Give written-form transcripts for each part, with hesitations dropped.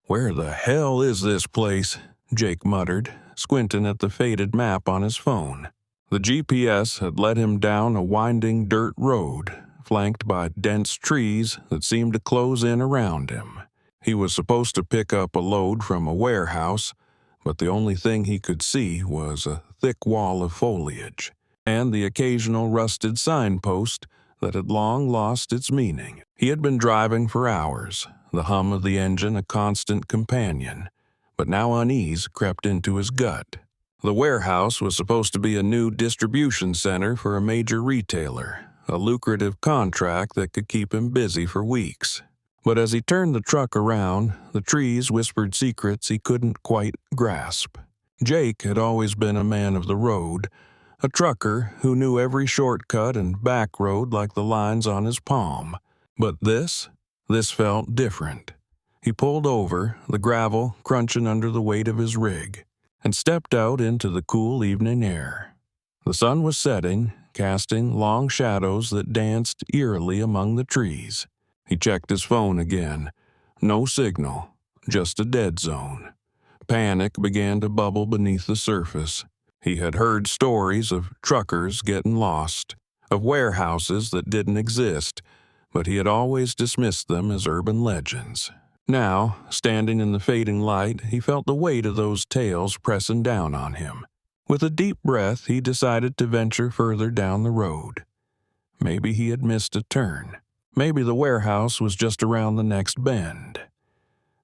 "Where the hell is this place?" Jake muttered, squinting at the faded map on his phone. The GPS had led him down a winding dirt road, flanked by dense trees that seemed to close in around him. He was supposed to pick up a load from a warehouse, but the only thing he could see was a thick wall of foliage and the occasional rusted signpost that had long lost its meaning. He had been driving for hours, the hum of the engine a constant companion, but now unease crept into his gut. The warehouse was supposed to be a new distribution center for a major retailer, a lucrative contract that could keep him busy for weeks. But as he turned the truck around, the trees whispered secrets he couldn't quite grasp. Jake had always been a man of the road, a trucker who knew every shortcut and back road like the lines on his palm. But this felt different. He pulled over, the gravel crunching under the weight of his rig, and stepped out into the cool evening air. The sun was setting, casting long shadows that danced eerily among the trees. He checked his phone again. No signal, just a dead zone. Panic began to bubble beneath the surface. He had heard stories of truckers getting lost, of warehouses that didn't exist, but he had always dismissed them as urban legends. Now, standing in the fading light, he felt the weight of those tales pressing down on him. With a deep breath, he decided to venture further down the road. Maybe he had missed a turn. Maybe the warehouse was just around the next bend.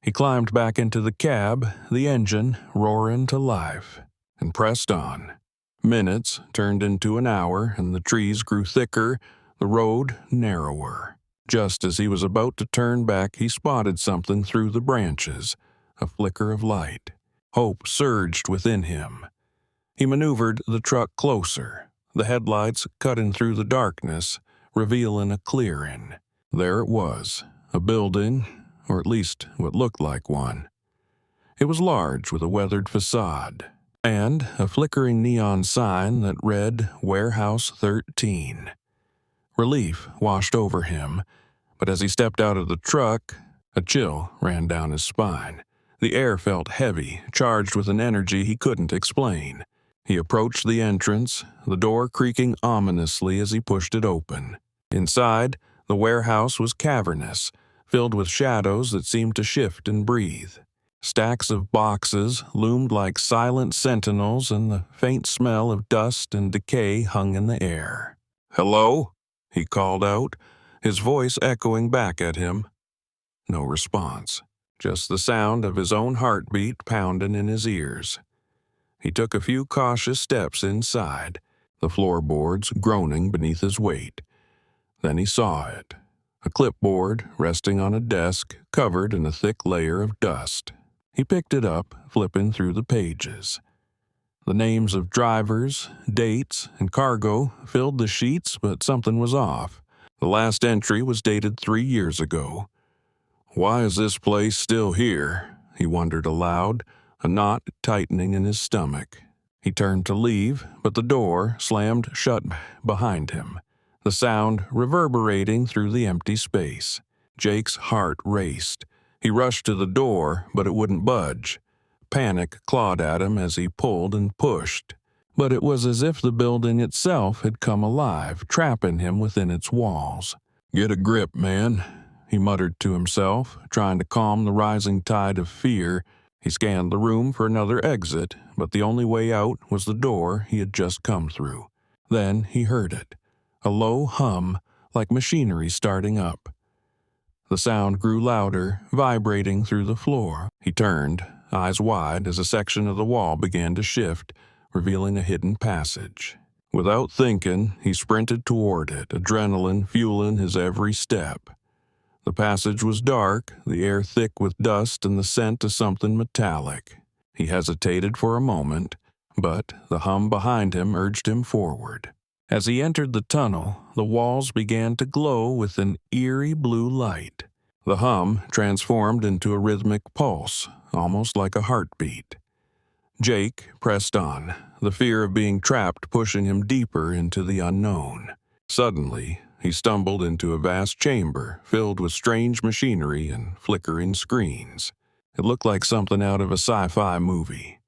He climbed back into the cab, the engine roaring to life, and pressed on. Minutes turned into an hour, and the trees grew thicker, the road narrower. Just as he was about to turn back, he spotted something through the branches, a flicker of light. Hope surged within him. He maneuvered the truck closer, the headlights cutting through the darkness, revealing a clearing. There it was, a building, or at least what looked like one. It was large with a weathered facade, and a flickering neon sign that read Warehouse 13. Relief washed over him, but as he stepped out of the truck, a chill ran down his spine. The air felt heavy, charged with an energy he couldn't explain. He approached the entrance, the door creaking ominously as he pushed it open. Inside, the warehouse was cavernous, filled with shadows that seemed to shift and breathe. Stacks of boxes loomed like silent sentinels, and the faint smell of dust and decay hung in the air. "Hello?" he called out, his voice echoing back at him. No response, just the sound of his own heartbeat pounding in his ears. He took a few cautious steps inside, the floorboards groaning beneath his weight. Then he saw it, a clipboard resting on a desk covered in a thick layer of dust. He picked it up, flipping through the pages. The names of drivers, dates, and cargo filled the sheets, but something was off. The last entry was dated 3 years ago. Why is this place still here? He wondered aloud, a knot tightening in his stomach. He turned to leave, but the door slammed shut behind him, the sound reverberating through the empty space. Jake's heart raced. He rushed to the door, but it wouldn't budge. Panic clawed at him as he pulled and pushed. But it was as if the building itself had come alive, trapping him within its walls. "Get a grip, man," he muttered to himself, trying to calm the rising tide of fear. He scanned the room for another exit, but the only way out was the door he had just come through. Then he heard it, a low hum, like machinery starting up. The sound grew louder, vibrating through the floor. He turned, eyes wide, as a section of the wall began to shift, revealing a hidden passage. Without thinking, he sprinted toward it, adrenaline fueling his every step. The passage was dark, the air thick with dust and the scent of something metallic. He hesitated for a moment, but the hum behind him urged him forward. As he entered the tunnel, the walls began to glow with an eerie blue light. The hum transformed into a rhythmic pulse, almost like a heartbeat. Jake pressed on, the fear of being trapped pushing him deeper into the unknown. Suddenly, he stumbled into a vast chamber filled with strange machinery and flickering screens. It looked like something out of a sci-fi movie.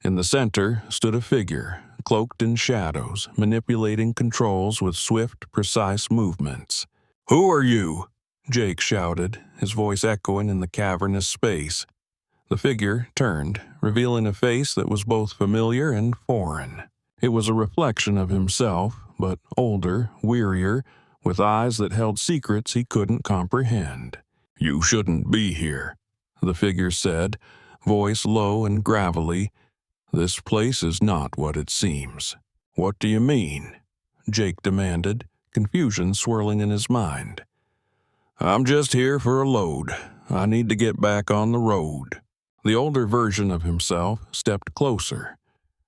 In the center stood a figure, cloaked in shadows, manipulating controls with swift, precise movements. "Who are you?" Jake shouted, his voice echoing in the cavernous space. The figure turned, revealing a face that was both familiar and foreign. It was a reflection of himself, but older, wearier, with eyes that held secrets he couldn't comprehend. "You shouldn't be here," the figure said, voice low and gravelly. "This place is not what it seems." "What do you mean?" Jake demanded, confusion swirling in his mind. "I'm just here for a load. I need to get back on the road." The older version of himself stepped closer,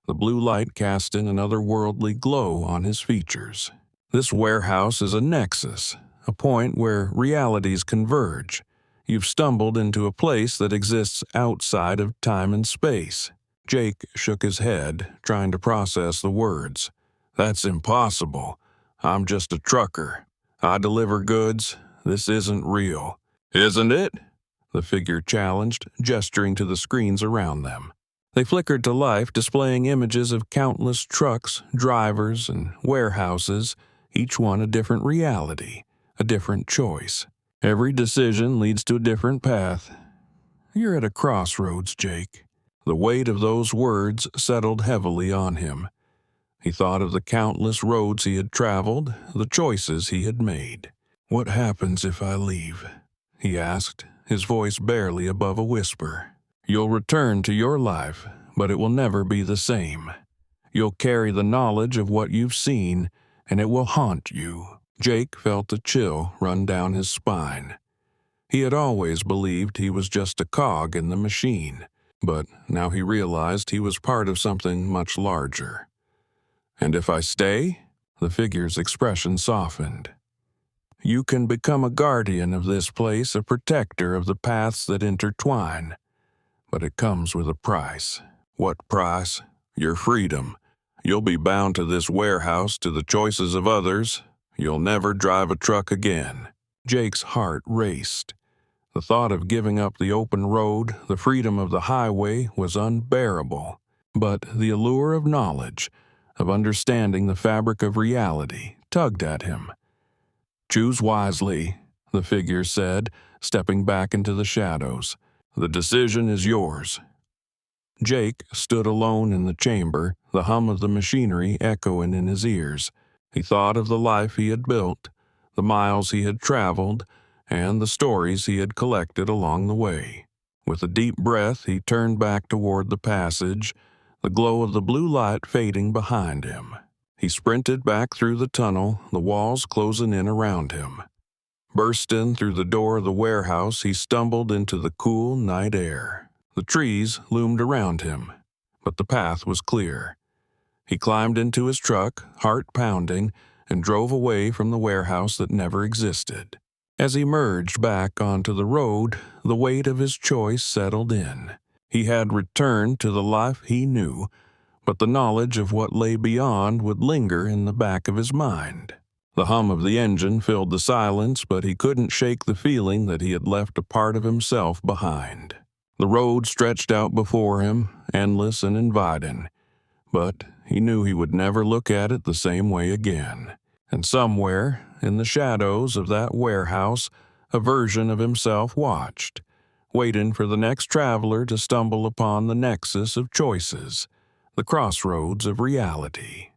the blue light casting an otherworldly glow on his features. "This warehouse is a nexus, a point where realities converge. You've stumbled into a place that exists outside of time and space." Jake shook his head, trying to process the words. "That's impossible. I'm just a trucker. I deliver goods. This isn't real." "Isn't it?" the figure challenged, gesturing to the screens around them. They flickered to life, displaying images of countless trucks, drivers, and warehouses, each one a different reality, a different choice. Every decision leads to a different path. You're at a crossroads, Jake. The weight of those words settled heavily on him. He thought of the countless roads he had traveled, the choices he had made. "What happens if I leave?" he asked, his voice barely above a whisper. "You'll return to your life, but it will never be the same. You'll carry the knowledge of what you've seen, and it will haunt you." Jake felt a chill run down his spine. He had always believed he was just a cog in the machine, but now he realized he was part of something much larger. "And if I stay?" The figure's expression softened. "You can become a guardian of this place, a protector of the paths that intertwine. But it comes with a price." "What price?" "Your freedom. You'll be bound to this warehouse, to the choices of others. You'll never drive a truck again." Jake's heart raced. The thought of giving up the open road, the freedom of the highway, was unbearable. But the allure of knowledge, of understanding the fabric of reality, tugged at him. "Choose wisely," the figure said, stepping back into the shadows. "The decision is yours." Jake stood alone in the chamber, the hum of the machinery echoing in his ears. He thought of the life he had built, the miles he had traveled, and the stories he had collected along the way. With a deep breath, he turned back toward the passage, the glow of the blue light fading behind him. He sprinted back through the tunnel, the walls closing in around him. Bursting through the door of the warehouse, he stumbled into the cool night air. The trees loomed around him, but the path was clear. He climbed into his truck, heart pounding, and drove away from the warehouse that never existed. As he merged back onto the road, the weight of his choice settled in. He had returned to the life he knew, but the knowledge of what lay beyond would linger in the back of his mind. The hum of the engine filled the silence, but he couldn't shake the feeling that he had left a part of himself behind. The road stretched out before him, endless and inviting, but he knew he would never look at it the same way again. And somewhere, in the shadows of that warehouse, a version of himself watched, waiting for the next traveler to stumble upon the nexus of choices, the crossroads of reality.